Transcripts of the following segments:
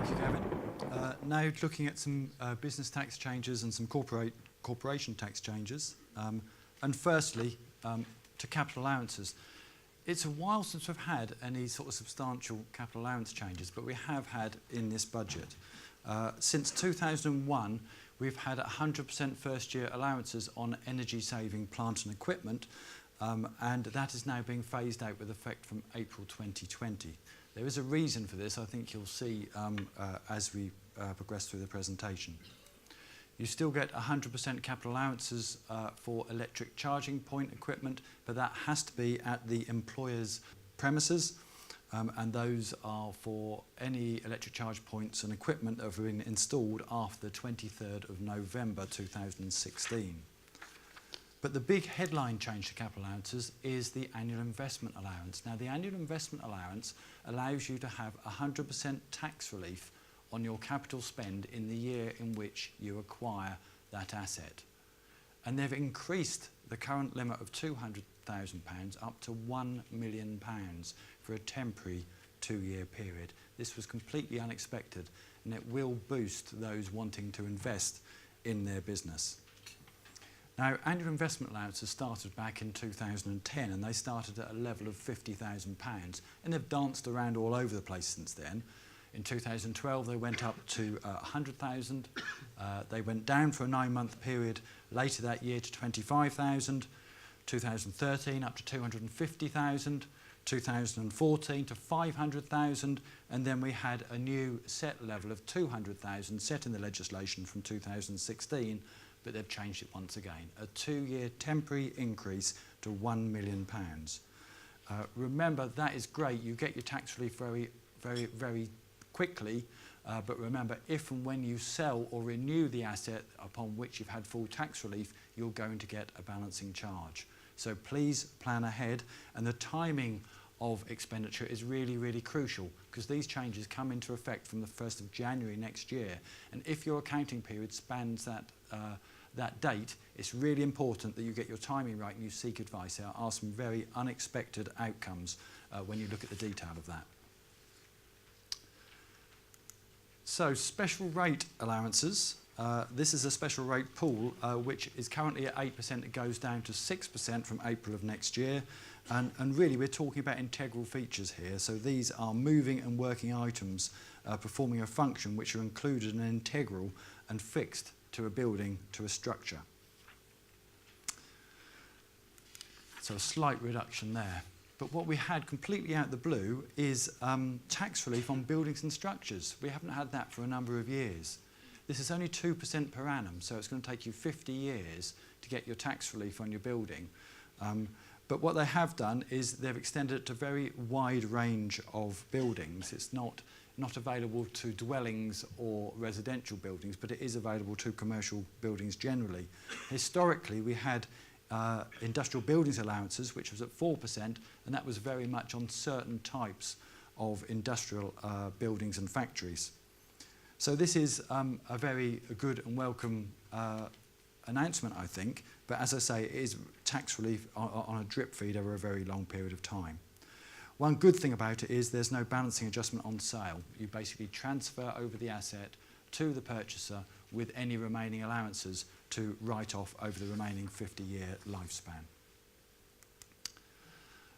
Thank you, Kevin. Now looking at some business tax changes and some corporation tax changes. And firstly, to capital allowances. It's a while since we've had any sort of substantial capital allowance changes, but we have had in this budget. Since 2001, we've had 100% first-year allowances on energy-saving plant and equipment, and that is now being phased out with effect from April 2020. There is a reason for this, I think you'll see as we progress through the presentation. You still get 100% capital allowances for electric charging point equipment, but that has to be at the employer's premises, and those are for any electric charge points and equipment that have been installed after the 23rd of November 2016. But the big headline change to capital allowances is the annual investment allowance. Now, the annual investment allowance allows you to have 100% tax relief on your capital spend in the year in which you acquire that asset. And they've increased the current limit of £200,000 up to £1 million for a temporary 2-year period. This was completely unexpected, and it will boost those wanting to invest in their business. Now, annual investment allowances started back in 2010, and they started at a level of £50,000, and they've danced around all over the place since then. In 2012, they went up to 100,000. They went down for a 9-month period later that year to 25,000. 2013 up to 250,000. 2014 to 500,000. And then we had a new set level of 200,000 set in the legislation from 2016, but they've changed it once again. A 2-year temporary increase to £1 million. Remember, that is great. You get your tax relief very quickly, but remember, if and when you sell or renew the asset upon which you've had full tax relief, you're going to get a balancing charge. So please plan ahead, and the timing of expenditure is really, really crucial, because these changes come into effect from the 1st of January next year, and if your accounting period spans that date, it's really important that you get your timing right and you seek advice. There are some very unexpected outcomes when you look at the detail of that. So, special rate allowances. This is a special rate pool which is currently at 8%. It goes down to 6% from April of next year. And really, we're talking about integral features here. So these are moving and working items performing a function which are included and integral and fixed to a building, to a structure. So a slight reduction there. But what we had completely out of the blue is tax relief on buildings and structures. We haven't had that for a number of years. This is only 2% per annum, so it's going to take you 50 years to get your tax relief on your building. But what they have done is they've extended it to a very wide range of buildings. It's not available to dwellings or residential buildings, but it is available to commercial buildings generally. Historically, we had industrial buildings allowances, which was at 4%, and that was very much on certain types of industrial buildings and factories. So this is a very good and welcome announcement, I think, but as I say, it is tax relief on a drip feed over a very long period of time. One good thing about it is there's no balancing adjustment on sale. You basically transfer over the asset to the purchaser with any remaining allowances to write off over the remaining 50-year lifespan.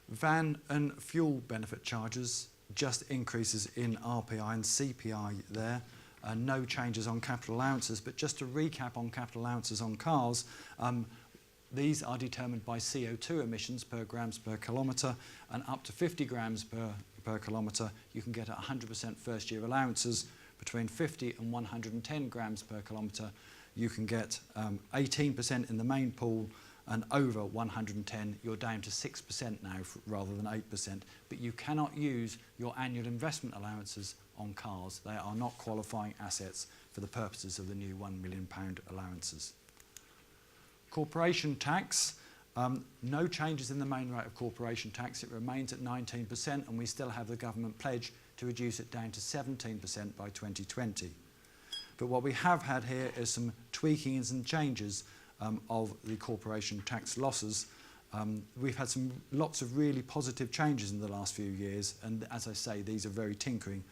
Van and fuel benefit charges, just increases in RPI and CPI there. No changes on capital allowances, but just to recap on capital allowances on cars, these are determined by CO2 emissions per grams per kilometre, and up to 50 grams per kilometre you can get 100% first year allowances. Between 50 and 110 grams per kilometre you can get 18% in the main pool, and over 110 you're down to 6% now rather than 8%, but you cannot use your annual investment allowances on cars. They are not qualifying assets for the purposes of the new £1 million allowances. Corporation tax, no changes in the main rate of corporation tax. It remains at 19%, and we still have the government pledge to reduce it down to 17% by 2020. But what we have had here is some tweaking and some changes of the corporation tax losses. We've had lots of really positive changes in the last few years, and as I say, these are very tinkering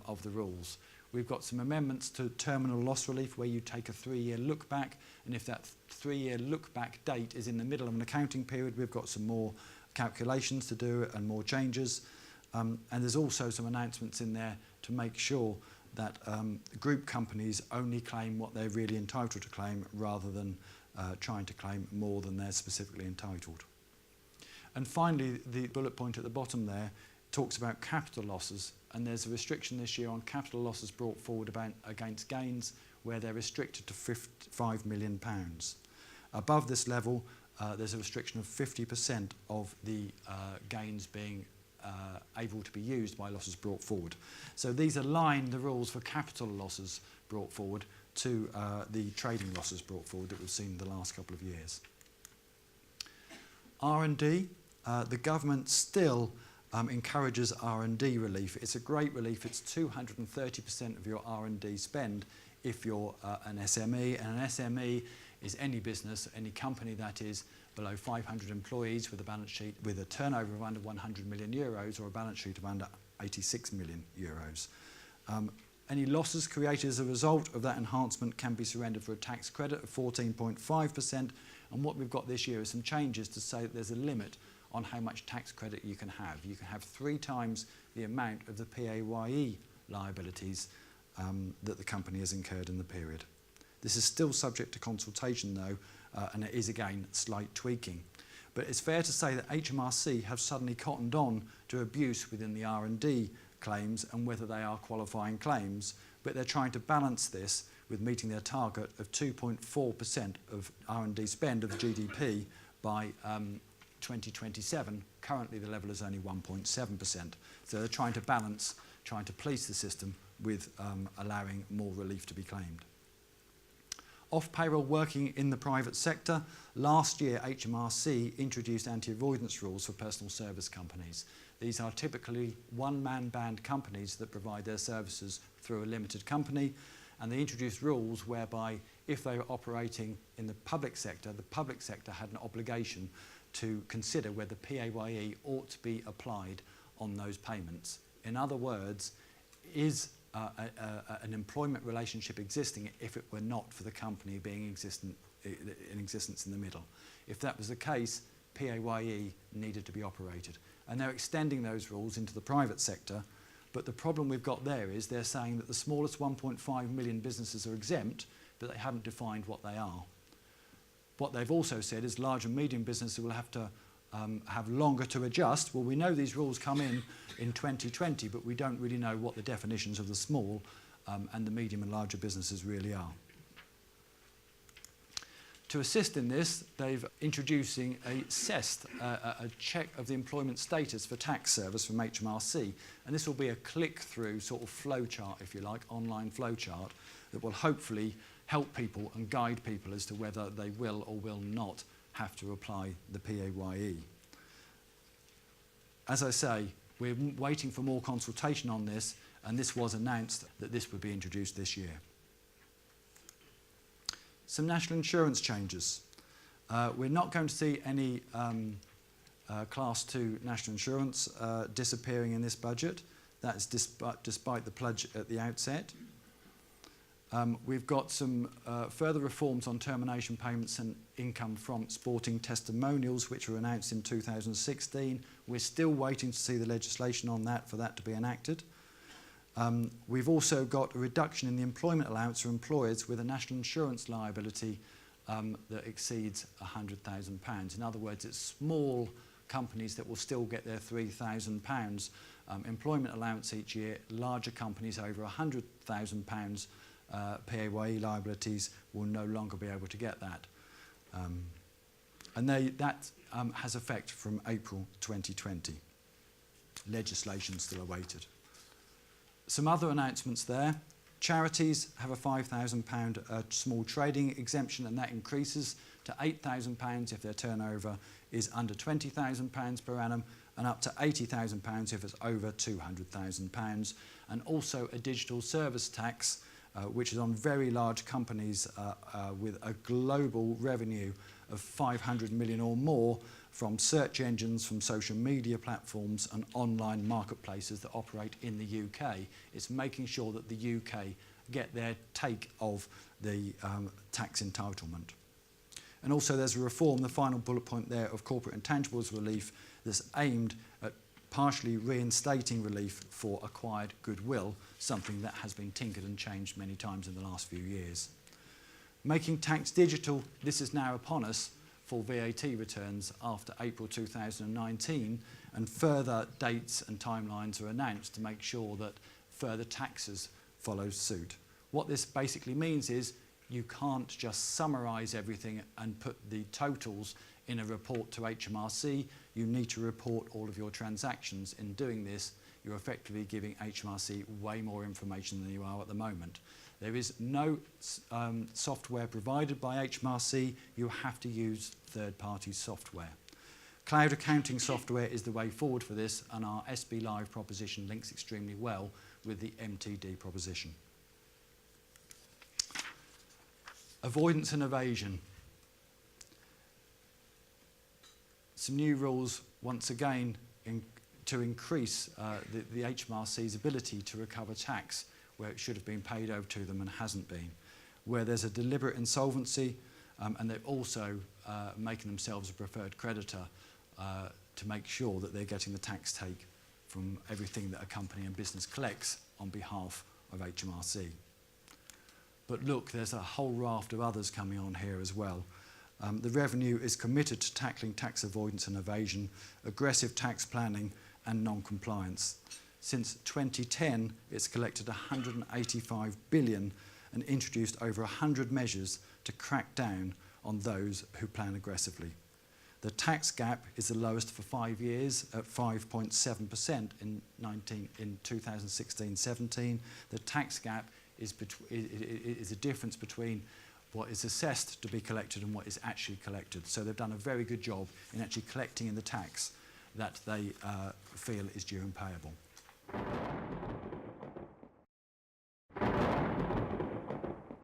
of the rules. we've got some amendments to terminal loss relief where you take a 3-year look back, and if that 3-year look back date is in the middle of an accounting period, we've got some more calculations to do and more changes. And there's also some announcements in there to make sure that group companies only claim what they're really entitled to claim rather than trying to claim more than they're specifically entitled. And finally, the bullet point at the bottom there talks about capital losses, and there's a restriction this year on capital losses brought forward against gains where they're restricted to £5 million. Above this level, there's a restriction of 50% of the gains being able to be used by losses brought forward. So these align the rules for capital losses brought forward to the trading losses brought forward that we've seen in the last couple of years. R&D, the government still encourages R&D relief. It's a great relief. It's 230% of your R&D spend if you're an SME, and an SME is any business, any company that is below 500 employees with a balance sheet with a turnover of under 100 million euros or a balance sheet of under 86 million euros. Any losses created as a result of that enhancement can be surrendered for a tax credit of 14.5%, and what we've that this year is some changes to say that there's a limit on how much tax credit you can have. You can have 3 times the amount of the PAYE liabilities that the company has incurred in the period. This is still subject to consultation though, and it is again slight tweaking. But it's fair to say that HMRC have suddenly cottoned on to abuse within the R&D claims and whether they are qualifying claims, but they're trying to balance this with meeting their target of 2.4% of R&D spend of GDP by 2027. Currently the level is only 1.7%. So they're trying to balance, trying to police the system with allowing more relief to be claimed. Off-payroll working in the private sector. Last year, HMRC introduced anti-avoidance rules for personal service companies. These are typically one-man band companies that provide their services through a limited company, and they introduced rules whereby if they were operating in the public sector had an obligation to consider whether PAYE ought to be applied on those payments. In other words, is an employment relationship existing if it were not for the company being in existence in the middle. If that was the case, PAYE needed to be operated. And they're extending those rules into the private sector, but the problem we've got there is they're saying that the smallest 1.5 million businesses are exempt, but they haven't defined what they are. What they've also said is large and medium businesses will have to have longer to adjust. Well, we know these rules come in 2020, but we don't really know what the definitions of the small and the medium and larger businesses really are. To assist in this, they've introducing a CEST, a check of the employment status for tax service from HMRC, and this will be a click-through sort of flowchart, if you like, online flowchart that will hopefully help people and guide people as to whether they will or will not have to apply the PAYE. As I say, we're waiting for more consultation on this, and this was announced that this would be introduced this year. Some national insurance changes. We're not going to see any Class 2 national insurance disappearing in this budget. That is despite the pledge at the outset. We've got some further reforms on termination payments and income from sporting testimonials, which were announced in 2016. We're still waiting to see the legislation on that for that to be enacted. We've also got a reduction in the employment allowance for employers with a national insurance liability that exceeds £100,000. In other words, it's small companies that will still get their £3,000 employment allowance each year. Larger companies over £100,000 PAYE liabilities will no longer be able to get that. And that has effect from April 2020. Legislation still awaited. Some other announcements there. Charities have a £5,000 small trading exemption, and that increases to £8,000 if their turnover is under £20,000 per annum, and up to £80,000 if it's over £200,000. And also a digital service tax, which is on very large companies with a global revenue of 500 million or more from search engines, from social media platforms and online marketplaces that operate in the UK. It's making sure that the UK get their take of the tax entitlement. And also there's a reform, the final bullet point there, of corporate intangibles relief that's aimed at partially reinstating relief for acquired goodwill, something that has been tinkered and changed many times in the last few years. Making tax digital, this is now upon us for VAT returns after April 2019, and further dates and timelines are announced to make sure that further taxes follow suit. What this basically means is you can't just summarise everything and put the totals in a report to HMRC. You need to report all of your transactions. In doing this, you're effectively giving HMRC way more information than you are at the moment. There is no software provided by HMRC. You have to use third-party software. Cloud accounting software is the way forward for this, and our SB Live proposition links extremely well with the MTD proposition. Avoidance and evasion. Some new rules, once again, to increase the HMRC's ability to recover tax where it should have been paid over to them and hasn't been. Where there's a deliberate insolvency, and they're also making themselves a preferred creditor to make sure that they're getting the tax take from everything that a company and business collects on behalf of HMRC. But look, there's a whole raft of others coming on here as well. The revenue is committed to tackling tax avoidance and evasion, aggressive tax planning and non-compliance. Since 2010, it's collected 185 billion and introduced over 100 measures to crack down on those who plan aggressively. The tax gap is the lowest for 5 years at 5.7% in 2016-17. The tax gap is a difference between what is assessed to be collected and what is actually collected. So they've done a very good job in actually collecting in the tax that they feel is due and payable.